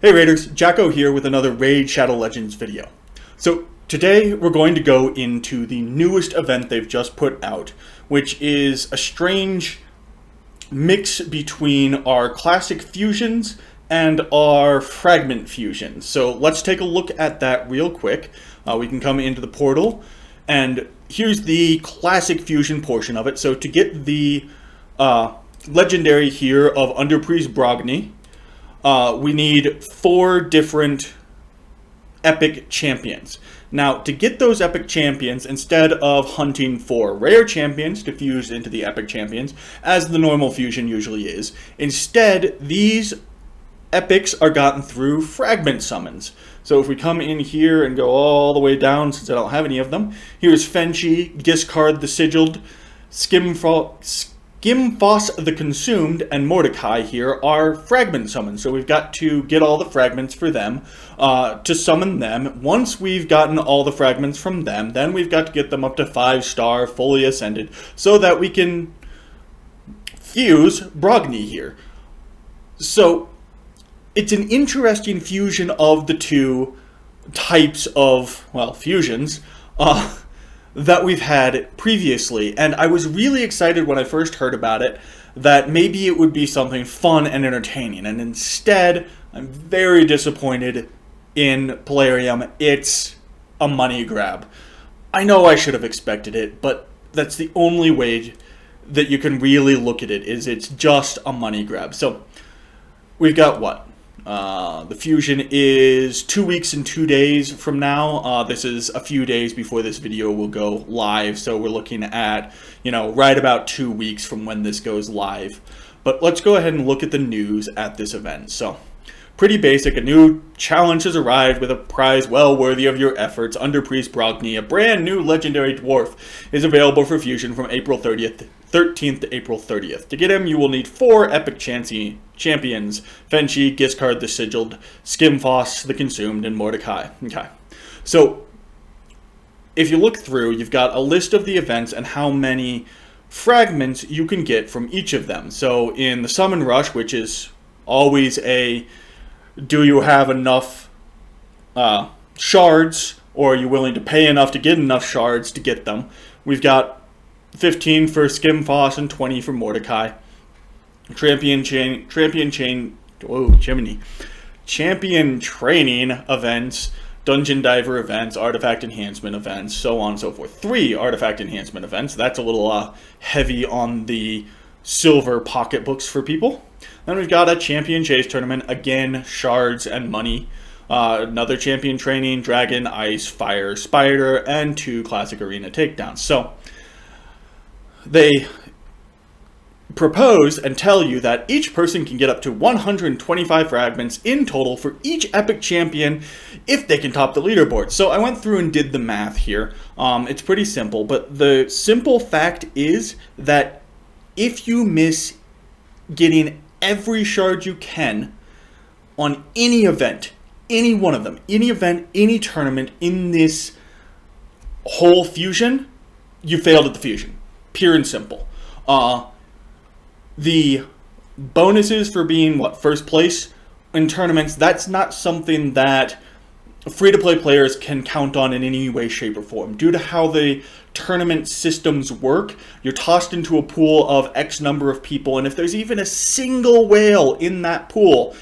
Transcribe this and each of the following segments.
Hey Raiders, Jako here with another Raid Shadow Legends video. So today we're going to go into the newest event they've just put out, which is a strange mix between our classic fusions and our fragment fusions. So let's take a look at that real quick. We can come into the portal, and here's the classic fusion portion of it. So to get the legendary here of Underpriest Brogni, we need 4 different epic champions. Now, to get those epic champions, instead of hunting for rare champions to fuse into the epic champions, as the normal fusion usually is, instead, these epics are gotten through fragment summons. So if we come in here and go all the way down, since I don't have any of them, here's Fenshi, Discard the Sigiled, Skim Frost the Consumed, and Mordecai here are fragment summons. So we've got to get all the fragments for them to summon them. Once we've gotten all the fragments from them, then we've got to get them up to 5-star, fully ascended, so that we can fuse Brogni here. So it's an interesting fusion of the two types of, well, fusions that we've had previously, and I was really excited when I first heard about it that maybe it would be something fun and entertaining, and instead I'm very disappointed in Plarium. It's a money grab. I know I should have expected it, but that's the only way that you can really look at it, is it's just a money grab. So we've got what? The fusion is 2 weeks and 2 days from now. This is a few days before this video will go live, so we're looking at, right about 2 weeks from when this goes live. But let's go ahead and look at the news at this event. So, pretty basic. A new challenge has arrived with a prize well worthy of your efforts. Underpriest Brogni, a brand new legendary dwarf, is available for fusion from April 13th to April 30th. To get him, you will need 4 epic champions: Fenshi, Discard the Sigiled, Skim Frost the Consumed, and Mordecai. Okay, so if you look through, you've got a list of the events and how many fragments you can get from each of them. So in the Summon Rush, which is always a do you have enough shards, or are you willing to pay enough to get enough shards to get them, we've got 15 for Skim Frost and 20 for Mordecai. Champion training events, dungeon diver events, artifact enhancement events, so on and so forth. 3 artifact enhancement events. That's a little heavy on the silver pocketbooks for people. Then we've got a champion chase tournament, again, shards and money. Another champion training, dragon, ice, fire, spider, and 2 classic arena takedowns. So they propose and tell you that each person can get up to 125 fragments in total for each epic champion if they can top the leaderboard. So I went through and did the math here. It's pretty simple, but the simple fact is that if you miss getting every shard you can on any event, any one of them, any event, any tournament in this whole fusion, you failed at the fusion. Pure and simple. The bonuses for being, first place in tournaments, that's not something that free-to-play players can count on in any way, shape, or form. Due to how the tournament systems work, you're tossed into a pool of X number of people, and if there's even a single whale in that pool,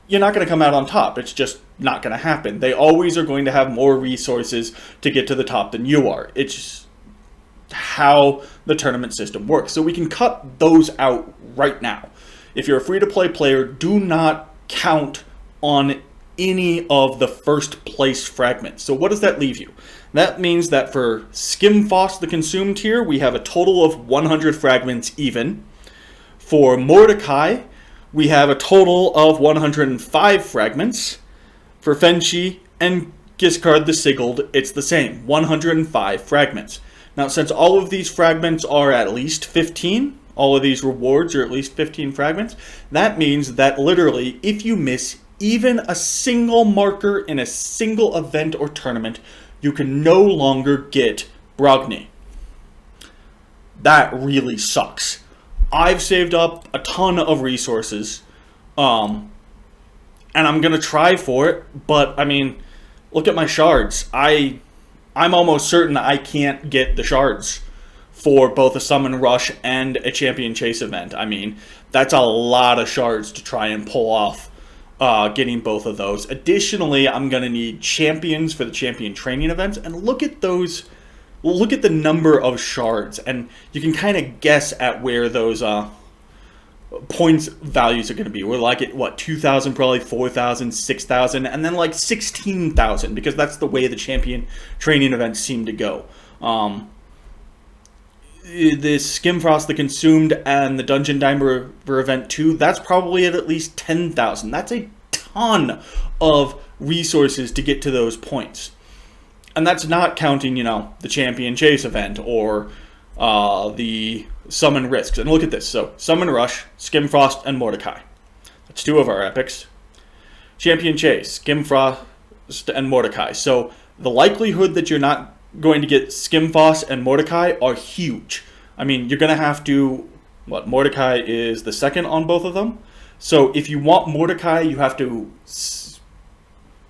you're not going to come out on top. It's just not going to happen. They always are going to have more resources to get to the top than you are. It's how the tournament system works. So we can cut those out right now. If you're a free-to-play player, do not count on any of the first place fragments. So what does that leave you? That means that for Skim Frost the Consumed here, we have a total of 100 fragments even. For Mordecai, we have a total of 105 fragments. For Fenshi and Discard the Sigiled, it's the same, 105 fragments. Now, since all of these fragments are at least 15, all of these rewards are at least 15 fragments, that means that literally, if you miss even a single marker in a single event or tournament, you can no longer get Brogni. That really sucks. I've saved up a ton of resources and I'm going to try for it, but, I mean, look at my shards. I'm almost certain I can't get the shards for both a Summon Rush and a Champion Chase event. I mean, that's a lot of shards to try and pull off getting both of those. Additionally, I'm going to need champions for the champion training events, and look at those. Look at the number of shards, and you can kind of guess at where those points values are going to be. We're like at, what, 2,000, probably 4,000, 6,000, and then like 16,000, because that's the way the champion training events seem to go. The Skim Frost, the Consumed, and the Dungeon Diver event 2, that's probably at least 10,000. That's a ton of resources to get to those points. And that's not counting, you know, the Champion Chase event or the Summon Risks. And look at this. So, Summon Rush, Skim Frost, and Mordecai. That's 2 of our epics. Champion Chase, Skim Frost, and Mordecai. So, the likelihood that you're not going to get Skim Frost and Mordecai are huge. I mean, you're going to have to, Mordecai is the second on both of them. So if you want Mordecai, you have to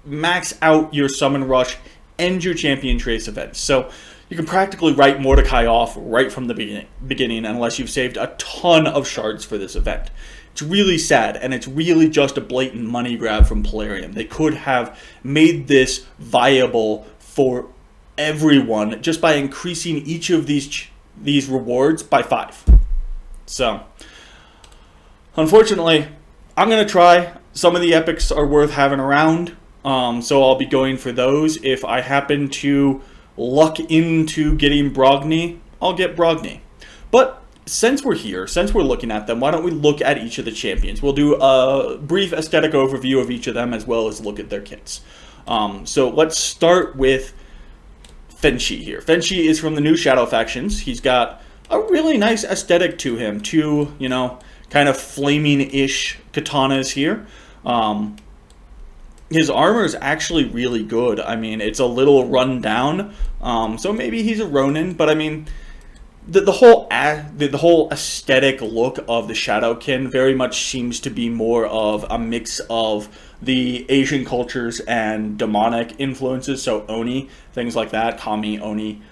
max out your Summon Rush and your Champion Trace events. So you can practically write Mordecai off right from the beginning unless you've saved a ton of shards for this event. It's really sad, and it's really just a blatant money grab from Plarium. They could have made this viable for everyone just by increasing each of these rewards by 5. So, unfortunately, I'm going to try. Some of the epics are worth having around, so I'll be going for those. If I happen to luck into getting Brogni, I'll get Brogni. But since we're here, since we're looking at them, why don't we look at each of the champions? We'll do a brief aesthetic overview of each of them as well as look at their kits. So let's start with Fenshi here. Fenshi is from the new Shadow factions. He's got a really nice aesthetic to him. 2, you know, kind of flaming-ish katanas here. His armor is actually really good. I mean, it's a little run down, so maybe he's a Ronin, but I mean, the whole aesthetic look of the Shadowkin very much seems to be more of a mix of the Asian cultures and demonic influences, so Oni, things like that, Kami, Oni,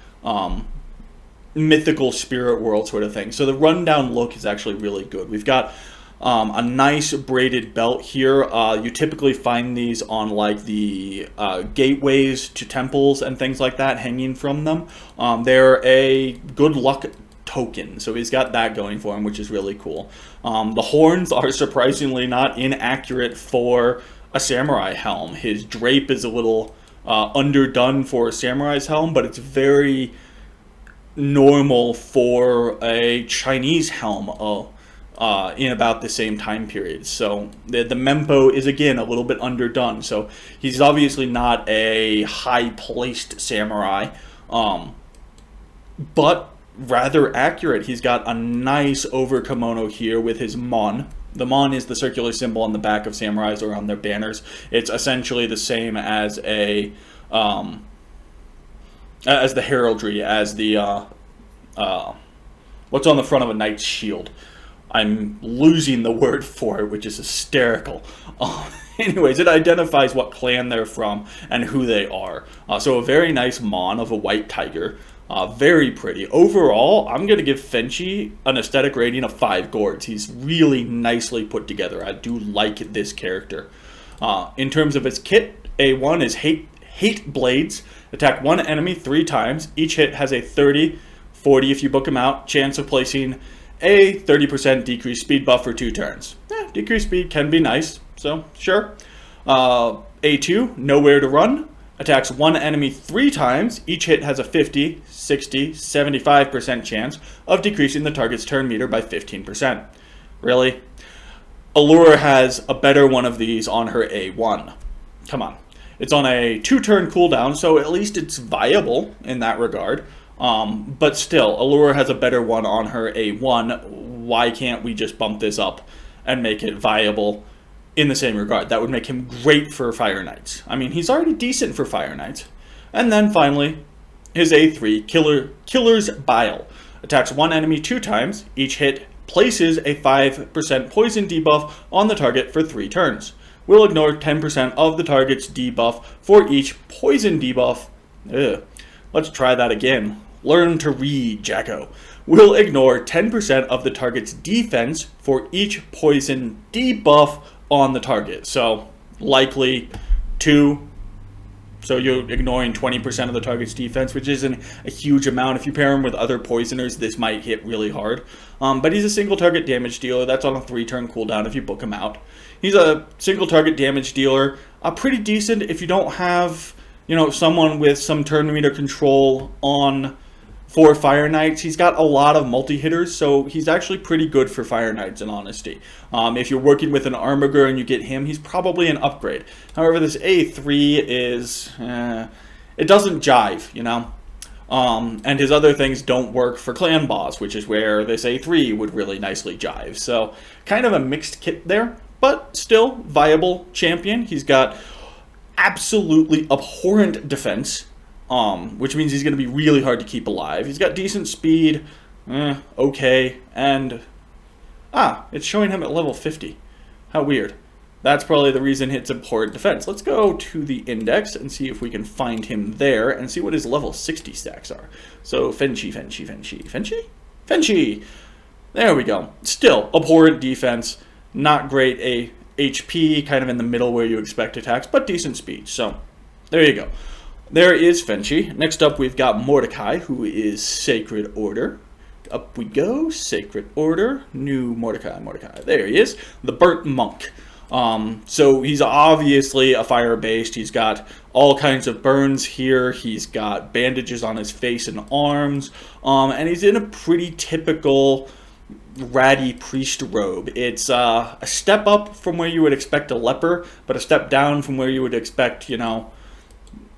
mythical spirit world sort of thing. So the rundown look is actually really good. We've got a nice braided belt here. You typically find these on like the gateways to temples and things like that hanging from them. They're a good luck token, so he's got that going for him, which is really cool. The horns are surprisingly not inaccurate for a samurai helm. His drape is a little underdone for a samurai's helm, but it's very normal for a Chinese helm in about the same time period. So the mempo is again a little bit underdone. So he's obviously not a high-placed samurai, but rather accurate. He's got a nice over kimono here with his mon. The mon is the circular symbol on the back of samurais or on their banners. It's essentially the same as the heraldry, as the what's on the front of a knight's shield. I'm losing the word for it, which is hysterical. Anyways, it identifies what clan they're from and who they are. So a very nice mon of a white tiger. Very pretty. Overall, I'm going to give Fenshi an aesthetic rating of 5 gourds. He's really nicely put together. I do like this character. In terms of his kit, A1 is Hate Blades. Attack one enemy 3 times. Each hit has a 30, 40 if you book him out, chance of placing a 30% decreased speed buff for 2 turns. Decreased speed can be nice, so sure. A2, Nowhere to Run. Attacks one enemy 3 times. Each hit has a 50, 60, 75% chance of decreasing the target's turn meter by 15%. Really? Allure has a better one of these on her A1. Come on. It's on a 2-turn cooldown, so at least it's viable in that regard. But still, Allure has a better one on her A1. Why can't we just bump this up and make it viable in the same regard? That would make him great for Fire Knights. I mean, he's already decent for Fire Knights. And then finally, his A3, Killer's Bile. Attacks one enemy 2 times. Each hit places a 5% poison debuff on the target for 3 turns. will ignore 10% of the target's debuff for each poison debuff. Ugh. Let's try that again. Learn to read, Jako. Will ignore 10% of the target's defense for each poison debuff on the target. So, likely 2. So you're ignoring 20% of the target's defense, which isn't a huge amount. If you pair him with other poisoners, this might hit really hard. But he's a single target damage dealer. That's on a 3-turn cooldown if you book him out. He's a single target damage dealer. Pretty decent if you don't have, someone with some turn meter control on for Fire Knights. He's got a lot of multi-hitters, so he's actually pretty good for Fire Knights in honesty. If you're working with an Armiger and you get him, he's probably an upgrade. However, this A3 is, it doesn't jive, and his other things don't work for Clan Boss, which is where this A3 would really nicely jive. So, kind of a mixed kit there, but still viable champion. He's got absolutely abhorrent defense, which means he's going to be really hard to keep alive. He's got decent speed, okay, and, it's showing him at level 50. How weird. That's probably the reason it's abhorrent defense. Let's go to the index and see if we can find him there and see what his level 60 stacks are. So, Fenshi. There we go. Still, abhorrent defense, not great HP, kind of in the middle where you expect attacks, but decent speed. So, there you go. There is Fenshi. Next up, we've got Mordecai, who is Sacred Order. Up we go, Sacred Order, new Mordecai. There he is, the Burnt Monk. So he's obviously a fire-based. He's got all kinds of burns here. He's got bandages on his face and arms, and he's in a pretty typical ratty priest robe. It's a step up from where you would expect a leper, but a step down from where you would expect,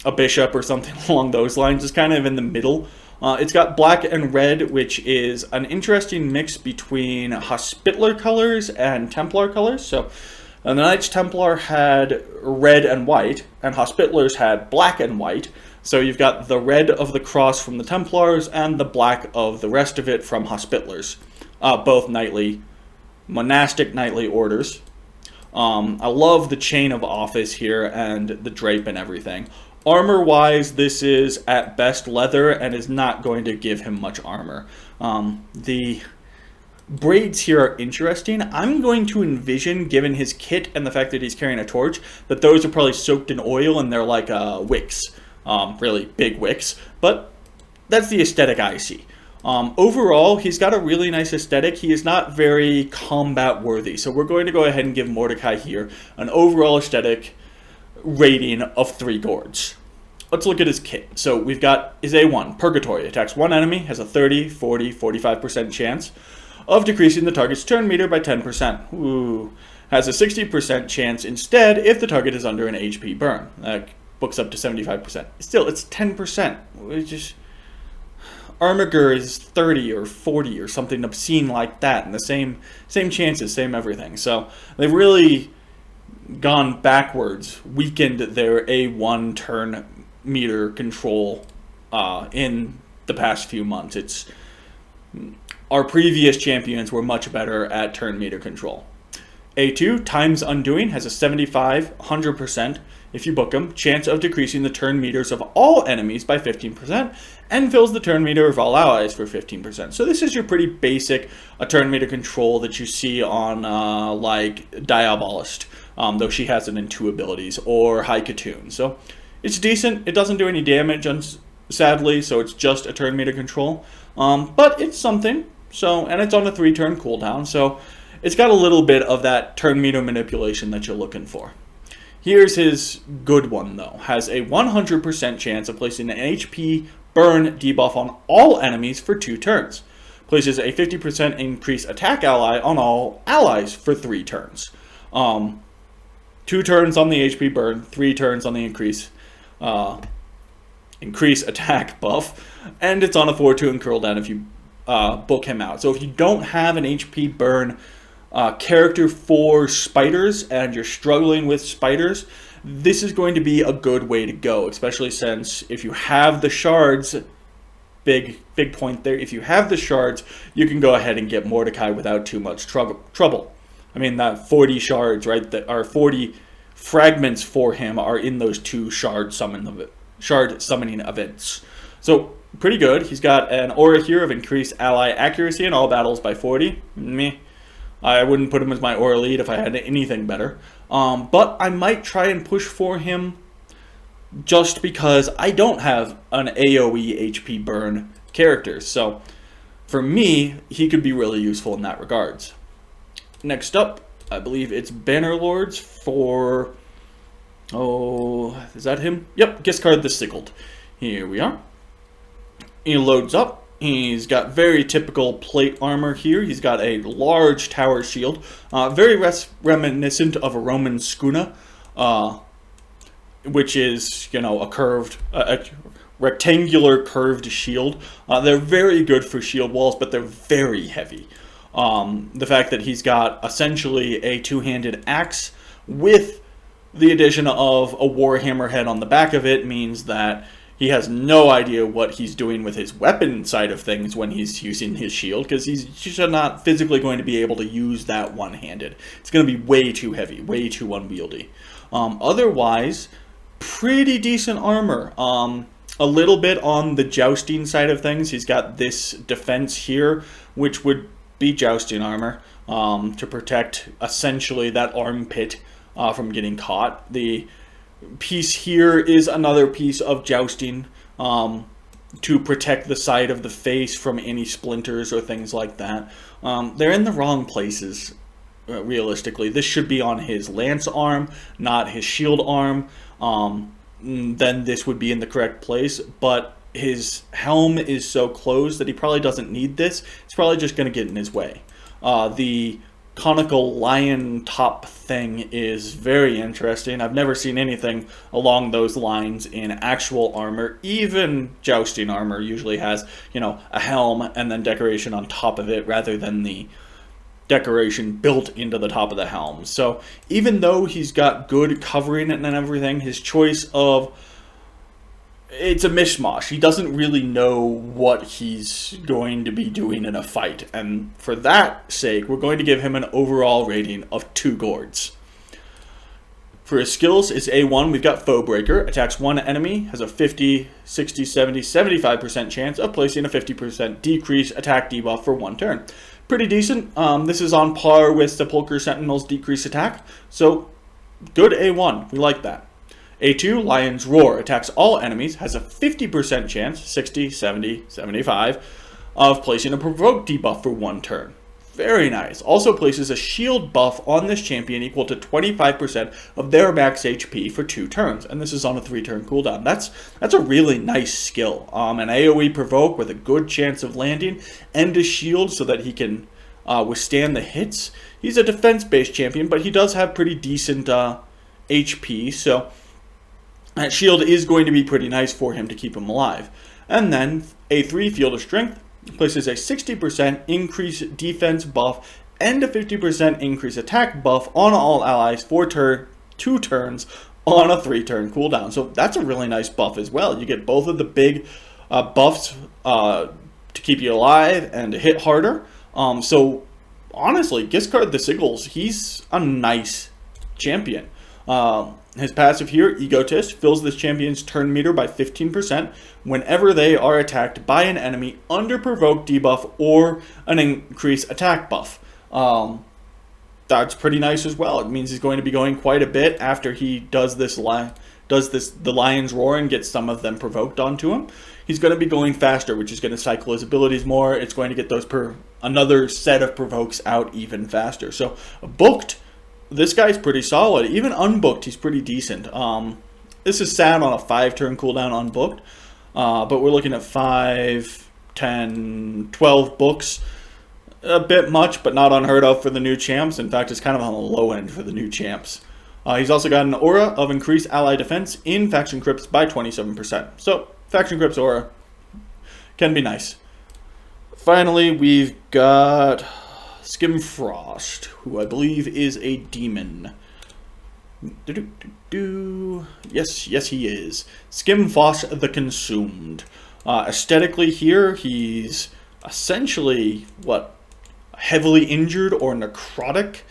a bishop or something along those lines. Is kind of in the middle. It's got black and red, which is an interesting mix between Hospitaller colors and Templar colors. So the Knights Templar had red and white, and Hospitallers had black and white. So you've got the red of the cross from the Templars and the black of the rest of it from Hospitallers. Both monastic knightly orders. I love the chain of office here and the drape and everything. Armor-wise, this is at best leather and is not going to give him much armor. The braids here are interesting. I'm going to envision, given his kit and the fact that he's carrying a torch, that those are probably soaked in oil and they're like wicks. Really big wicks. But that's the aesthetic I see. Overall, he's got a really nice aesthetic. He is not very combat worthy. So we're going to go ahead and give Mordecai here an overall aesthetic rating of 3 gourds. Let's look at his kit. So we've got his A1, Purgatory. Attacks one enemy, has a 30, 40, 45% chance of decreasing the target's turn meter by 10%. Ooh. Has a 60% chance instead if the target is under an HP burn. That books up to 75%. Still, it's 10%. Armiger is 30 or 40 or something obscene like that, and the same chances, same everything. So they've really gone backwards, weakened their A1 turn meter control in the past few months. Our previous champions were much better at turn meter control. A2, Time's Undoing, has a 75, 100%, if you book him, chance of decreasing the turn meters of all enemies by 15%, and fills the turn meter of all allies for 15%. So this is your pretty basic turn meter control that you see on like Diabolist, though she has it in 2 abilities, or High Katoon. So it's decent. It doesn't do any damage, sadly, so it's just a turn meter control. But it's something. So, and it's on a 3-turn cooldown, so it's got a little bit of that turn meter manipulation that you're looking for. Here's his good one, though. Has a 100% chance of placing an HP burn debuff on all enemies for 2 turns. Places a 50% increased attack ally on all allies for 3 turns. 2 turns on the HP burn, 3 turns on the increase attack buff, and it's on a 4-turn cooldown if you book him out. So if you don't have an HP burn character for spiders and you're struggling with spiders, this is going to be a good way to go, especially since if you have the shards, big point there, if you have the shards, you can go ahead and get Mordecai without too much trouble. I mean, that 40 shards, right, that are 40 fragments for him are in those 2 shard summoning events. So pretty good. He's got an aura here of increased ally accuracy in all battles by 40. Meh. I wouldn't put him as my aura lead if I had anything better. But I might try and push for him just because I don't have an AoE HP burn character. So for me, he could be really useful in that regards. Next up, I believe it's Bannerlords for... Oh, is that him? Yep, Giscard the Sickle. Here we are. He loads up. He's got very typical plate armor here. He's got a large tower shield, very reminiscent of a Roman schooner, which is, you know, a rectangular curved shield. They're very good for shield walls, but they're very heavy. The fact that he's got essentially a 2-handed axe with the addition of a warhammer head on the back of it means that he has no idea what he's doing with his weapon side of things when he's using his shield, because he's just not physically going to be able to use that one-handed. It's going to be way too heavy, way too unwieldy. Otherwise, pretty decent armor. A little bit on the jousting side of things. He's got this defense here, which would be jousting armor, to protect essentially that armpit from getting caught. The piece here is another piece of jousting to protect the side of the face from any splinters or things like that. They're in the wrong places, realistically. This should be on his lance arm, not his shield arm. Then this would be in the correct place, but his helm is so closed that he probably doesn't need this. It's probably just going to get in his way. The conical lion top thing is very interesting. I've never seen anything along those lines in actual armor. Even jousting armor usually has, you know, a helm and then decoration on top of it rather than the decoration built into the top of the helm. So even though he's got good covering and everything, his choice of... it's a mishmash. He doesn't really know what he's going to be doing in a fight. And for that sake, we're going to give him an overall rating of 2 gourds. For his skills, it's A1. We've got Foe Breaker. Attacks one enemy. Has a 50, 60, 70, 75% chance of placing a 50% decrease attack debuff for 1 turn. Pretty decent. This is on par with Sepulchre Sentinel's decrease attack. So, good A1. We like that. A2, Lion's Roar, attacks all enemies, has a 50% chance, 60, 70, 75, of placing a provoke debuff for 1 turn. Very nice. Also places a shield buff on this champion equal to 25% of their max HP for 2 turns, and this is on a 3-turn cooldown. That's a really nice skill. An AoE provoke with a good chance of landing, and a shield so that he can withstand the hits. He's a defense-based champion, but he does have pretty decent HP, so... that shield is going to be pretty nice for him to keep him alive. And then A3, Field of Strength, places a 60% increase defense buff and a 50% increase attack buff on all allies for 2 turns on a 3-turn cooldown. So that's a really nice buff as well. You get both of the big buffs to keep you alive and to hit harder. So honestly, Giscard the Sickle, he's a nice champion. His passive here, Egotist, fills this champion's turn meter by 15% whenever they are attacked by an enemy under provoke debuff or an increased attack buff. That's pretty nice as well. It means he's going to be going quite a bit after he does the Lion's Roar and gets some of them provoked onto him. He's going to be going faster, which is going to cycle his abilities more. It's going to get those another set of provokes out even faster. So booked. This guy's pretty solid. Even unbooked, he's pretty decent. This is sad on a 5-turn cooldown unbooked. But we're looking at 5, 10, 12 books. A bit much, but not unheard of for the new champs. In fact, it's kind of on the low end for the new champs. He's also got an aura of increased ally defense in Faction Crypts by 27%. So, Faction Crypts aura can be nice. Finally, we've got... Skim Frost, who I believe is a demon. Yes, he is. Skim Frost the Consumed. Aesthetically here, he's essentially, heavily injured or necrotic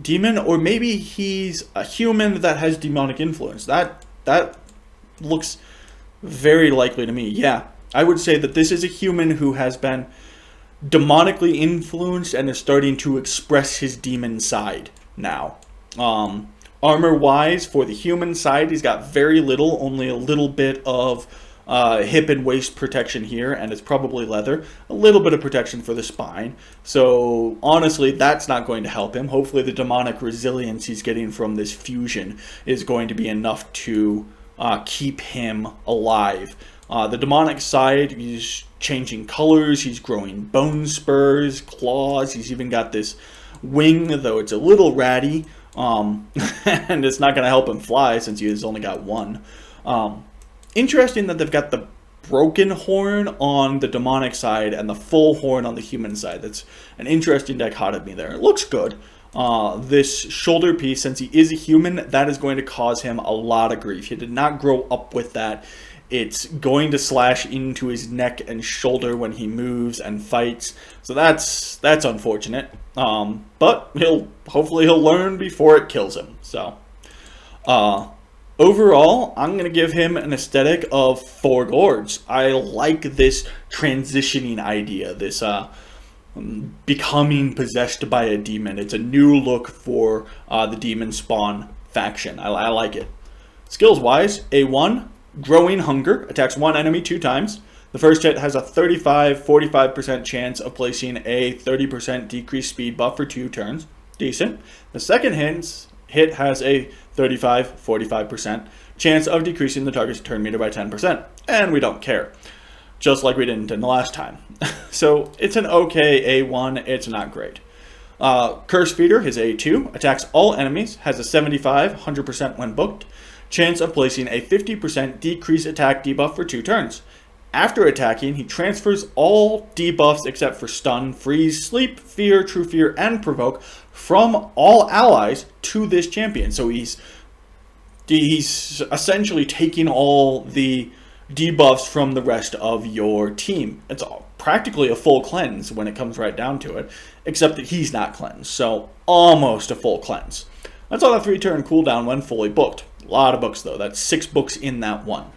demon, or maybe he's a human that has demonic influence. That looks very likely to me. Yeah, I would say that this is a human who has been demonically influenced and is starting to express his demon side now. Armor wise, for the human side, he's got very little, only a little bit of hip and waist protection here, and it's probably leather. A little bit of protection for the spine. So honestly, that's not going to help him. Hopefully the demonic resilience he's getting from this fusion is going to be enough to keep him alive. The demonic side, he's changing colors, he's growing bone spurs, claws, he's even got this wing, though it's a little ratty, and it's not going to help him fly since he has only got one. Interesting that they've got the broken horn on the demonic side and the full horn on the human side. That's an interesting dichotomy there. It looks good. This shoulder piece, since he is a human, that is going to cause him a lot of grief. He did not grow up with that. It's going to slash into his neck and shoulder when he moves and fights. So that's unfortunate. But hopefully he'll learn before it kills him. So overall, I'm going to give him an aesthetic of 4 gourds. I like this transitioning idea, this becoming possessed by a demon. It's a new look for the demon spawn faction. I like it. Skills wise, A1, Growing Hunger, attacks 1 enemy 2 times. The first hit has a 35-45% chance of placing a 30% decreased speed buff for 2 turns. Decent. The second hit has a 35-45% chance of decreasing the target's turn meter by 10%. And we don't care. Just like we didn't in the last time. So it's an okay A1, it's not great. Curse Feeder, his A2, attacks all enemies, has a 75-100% when booked, chance of placing a 50% decreased attack debuff for 2 turns. After attacking, he transfers all debuffs except for Stun, Freeze, Sleep, Fear, True Fear, and Provoke from all allies to this champion. So he's essentially taking all the debuffs from the rest of your team. It's practically a full cleanse when it comes right down to it, except that he's not cleansed. So almost a full cleanse. That's on a 3-turn cooldown when fully booked. A lot of books though, that's 6 books in that one.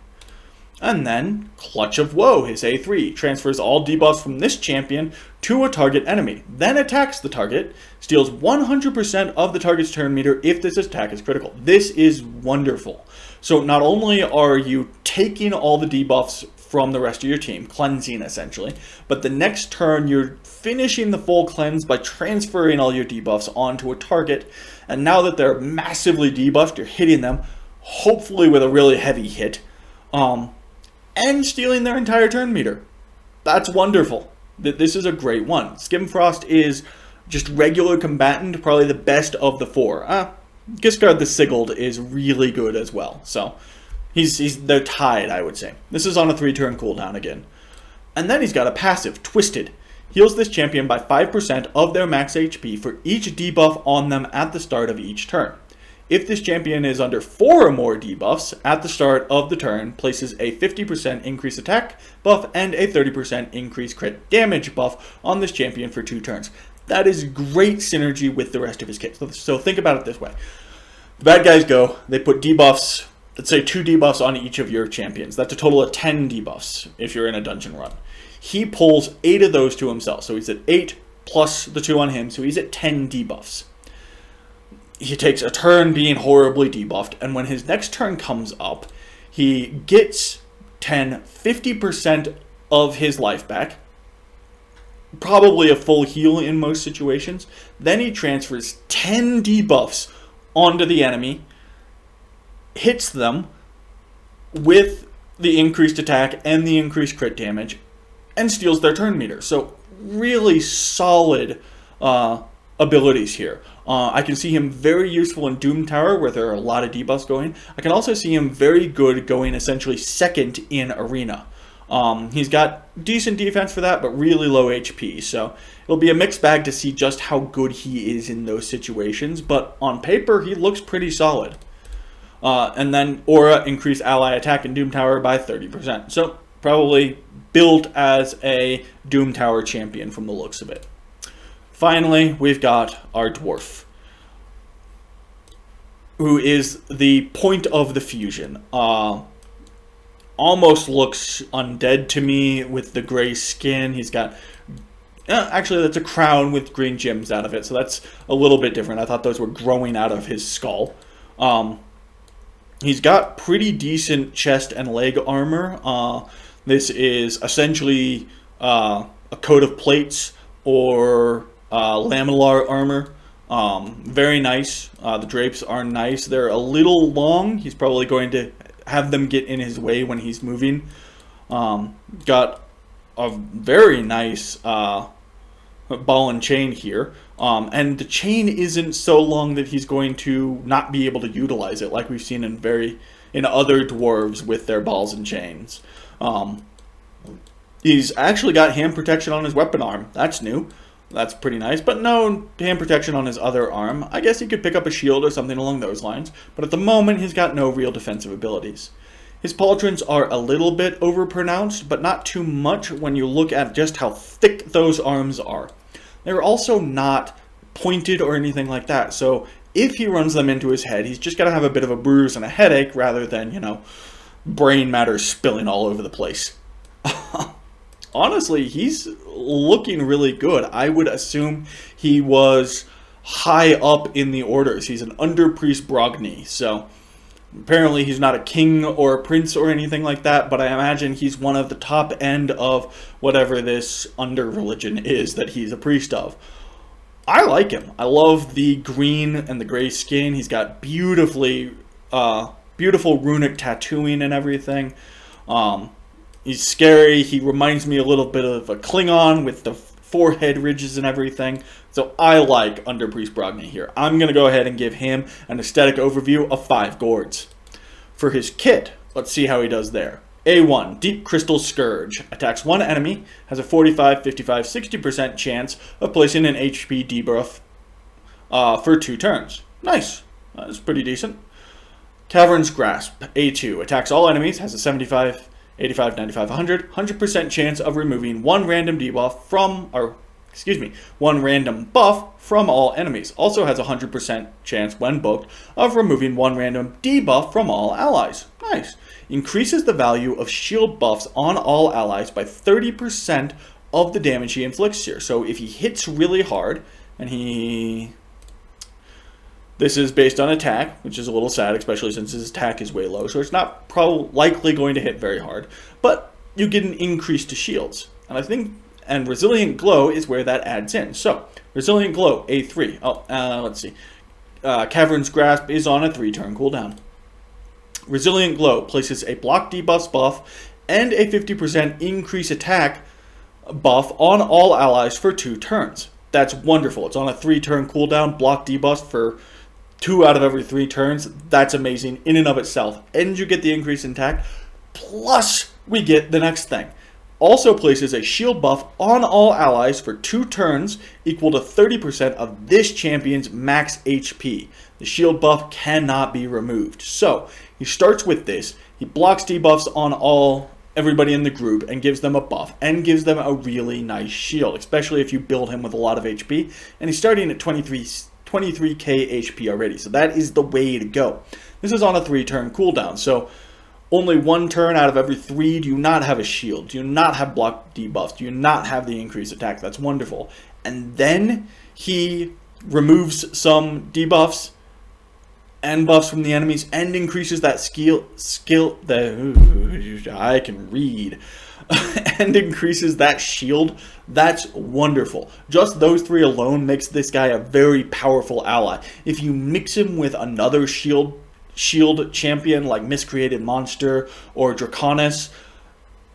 And then Clutch of Woe, his A3, transfers all debuffs from this champion to a target enemy, then attacks the target, steals 100% of the target's turn meter if this attack is critical. This is wonderful. So not only are you taking all the debuffs from the rest of your team, cleansing essentially, but the next turn you're finishing the full cleanse by transferring all your debuffs onto a target, and now that they're massively debuffed, you're hitting them, hopefully with a really heavy hit, and stealing their entire turn meter. That's wonderful. This is a great one. Skim Frost is just regular combatant, probably the best of the 4. Giscard the Sigiled is really good as well. So they're tied, I would say. This is on a 3-turn cooldown again. And then he's got a passive, Twisted. Heals this champion by 5% of their max HP for each debuff on them at the start of each turn. If this champion is under 4 or more debuffs at the start of the turn, places a 50% increased attack buff and a 30% increased crit damage buff on this champion for 2 turns. That is great synergy with the rest of his kit. So think about it this way. The bad guys go, they put debuffs, let's say 2 debuffs on each of your champions. That's a total of 10 debuffs if you're in a dungeon run. He pulls 8 of those to himself. So he's at 8 plus the 2 on him, so he's at 10 debuffs. He takes a turn being horribly debuffed, and when his next turn comes up, he gets 50% of his life back, probably a full heal in most situations. Then he transfers 10 debuffs onto the enemy, hits them with the increased attack and the increased crit damage, and steals their turn meter. So really solid abilities here. I can see him very useful in Doom Tower, where there are a lot of debuffs going. I can also see him very good going essentially second in Arena. He's got decent defense for that, but really low HP. So it'll be a mixed bag to see just how good he is in those situations. But on paper, he looks pretty solid. And then Aura, increase ally attack in Doom Tower by 30%. So probably built as a Doom Tower champion from the looks of it. Finally, we've got our Dwarf. who is the point of the fusion. Almost looks undead to me with the gray skin. He's got... actually, that's a crown with green gems out of it, so that's a little bit different. I thought those were growing out of his skull. He's got pretty decent chest and leg armor. This is essentially a coat of plates or lamellar armor. Very nice. The drapes are nice. They're a little long. He's probably going to have them get in his way when he's moving. Got a very nice ball and chain here. And the chain isn't so long that he's going to not be able to utilize it, like we've seen in other dwarves with their balls and chains. He's actually got hand protection on his weapon arm. That's new. That's pretty nice, but no hand protection on his other arm. I guess he could pick up a shield or something along those lines, but at the moment he's got no real defensive abilities. His pauldrons are a little bit overpronounced, but not too much when you look at just how thick those arms are. They're also not pointed or anything like that, so if he runs them into his head, he's just got to have a bit of a bruise and a headache rather than, brain matter spilling all over the place. Honestly, he's looking really good. I would assume he was high up in the orders. He's an under-priest Brogni, so apparently he's not a king or a prince or anything like that, but I imagine he's one of the top end of whatever this under-religion is that he's a priest of. I like him. I love the green and the gray skin. He's got beautiful runic tattooing and everything. He's scary. He reminds me a little bit of a Klingon with the forehead ridges and everything. So I like Under Priest Brogni here. I'm going to go ahead and give him an aesthetic overview of 5 gourds. For his kit, let's see how he does there. A1, Deep Crystal Scourge. Attacks one enemy, has a 45, 55, 60% chance of placing an HP debuff for 2 turns. Nice. That's pretty decent. Cavern's Grasp. A2, attacks all enemies, has a 75, 85, 95, 100% chance of removing one random buff from all enemies. Also has a 100% chance when booked of removing one random debuff from all allies. Nice. Increases the value of shield buffs on all allies by 30% of the damage he inflicts here. So if he hits really hard, and this is based on attack, which is a little sad, especially since his attack is way low, so it's not likely going to hit very hard, but you get an increase to shields. And Resilient Glow is where that adds in. So, Resilient Glow, A3. Let's see. Cavern's Grasp is on a 3-turn cooldown. Resilient Glow places a block debuffs buff and a 50% increase attack buff on all allies for 2 turns. That's wonderful. It's on a 3-turn cooldown, block debuffs for 2 out of every 3 turns. That's amazing in and of itself. And you get the increase in attack, plus we get the next thing. Also places a shield buff on all allies for 2 turns equal to 30% of this champion's max HP. The shield buff cannot be removed. So, he starts with this. He blocks debuffs on everybody in the group and gives them a buff and gives them a really nice shield, especially if you build him with a lot of HP. And he's starting at 23k HP already, so that is the way to go. This is on a 3-turn cooldown, so only 1 turn out of every 3 do you not have a shield, do you not have block debuffs, do you not have the increased attack. That's wonderful. And then he removes some debuffs and buffs from the enemies and increases that I can read and increases that shield. That's wonderful. Just those 3 alone makes this guy a very powerful ally. If you mix him with another shield champion like Miscreated Monster or Draconis,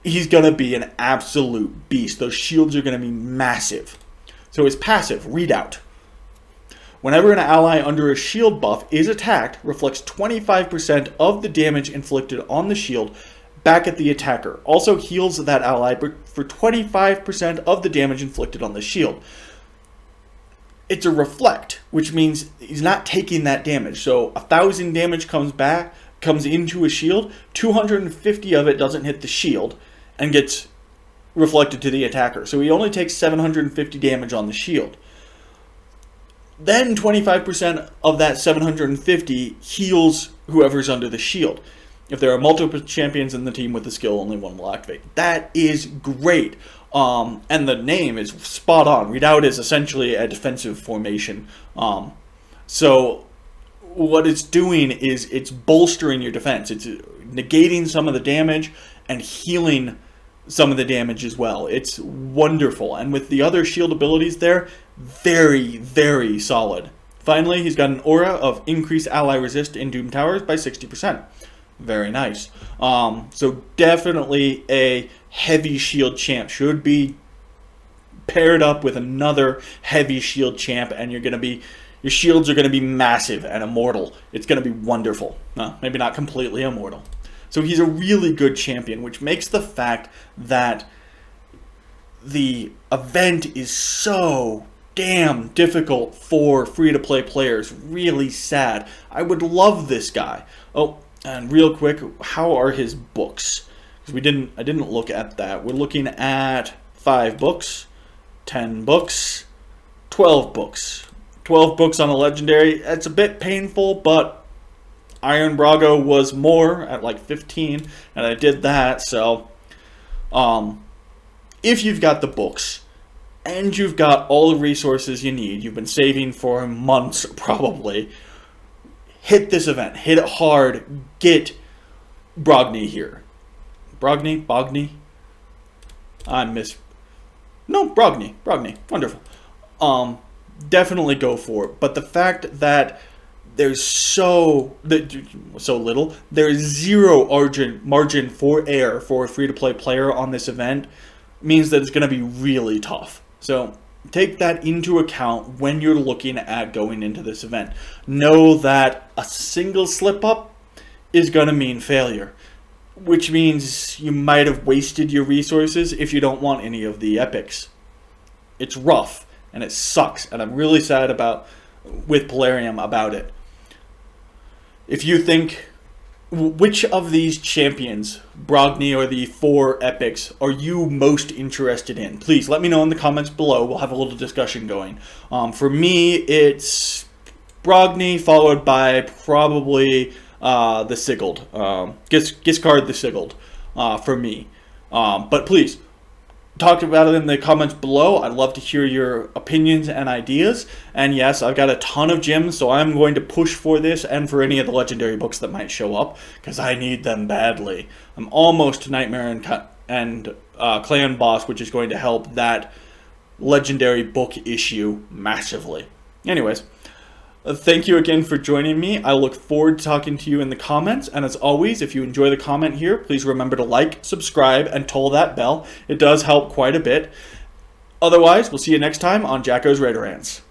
he's gonna be an absolute beast. Those shields are gonna be massive. So his passive, Readout. Whenever an ally under a shield buff is attacked, reflects 25% of the damage inflicted on the shield back at the attacker. Also heals that ally for 25% of the damage inflicted on the shield. It's a reflect, which means he's not taking that damage. So 1,000 damage comes into a shield, 250 of it doesn't hit the shield and gets reflected to the attacker. So he only takes 750 damage on the shield. Then 25% of that 750 heals whoever's under the shield. If there are multiple champions in the team with the skill, only one will activate. That is great. And the name is spot on. Redoubt is essentially a defensive formation. So what it's doing is it's bolstering your defense. It's negating some of the damage and healing some of the damage as well. It's wonderful. And with the other shield abilities there, very, very solid. Finally, he's got an aura of increased ally resist in Doom Towers by 60%. Very nice. So definitely a heavy shield champ. Should be paired up with another heavy shield champ, and your shields are gonna be massive and immortal. It's gonna be wonderful. Maybe not completely immortal. So he's a really good champion, which makes the fact that the event is so damn difficult for free-to-play players really sad. I would love this guy. Oh, and real quick, how are his books? Because I didn't look at that. We're looking at 5 books, 10 books, 12 books. 12 books on a legendary. That's a bit painful, but Iron Brago was more at like 15, and I did that. So, if you've got the books and you've got all the resources you need, you've been saving for months probably, hit this event. Hit it hard. Get Brogni here. Bogny? Brogni. Wonderful. Definitely go for it. But the fact that there's so little, there's zero margin for error for a free-to-play player on this event means that it's going to be really tough. So take that into account when you're looking at going into this event. Know that a single slip-up is going to mean failure, which means you might have wasted your resources if you don't want any of the epics. It's rough, and it sucks, and I'm really sad with Polarium about it. If you think, which of these champions, Brogni or the 4 epics, are you most interested in? Please let me know in the comments below. We'll have a little discussion going. For me, it's Brogni, followed by probably the Sigiled. Giscard the Sigiled for me. But please, talk about it in the comments below. I'd love to hear your opinions and ideas. And yes, I've got a ton of gems, so I'm going to push for this and for any of the legendary books that might show up, because I need them badly. I'm almost to Nightmare and Clan Boss, which is going to help that legendary book issue massively. Anyways, thank you again for joining me. I look forward to talking to you in the comments. And as always, if you enjoy the comment here, please remember to like, subscribe, and toll that bell. It does help quite a bit. Otherwise, we'll see you next time on Jako's Rants.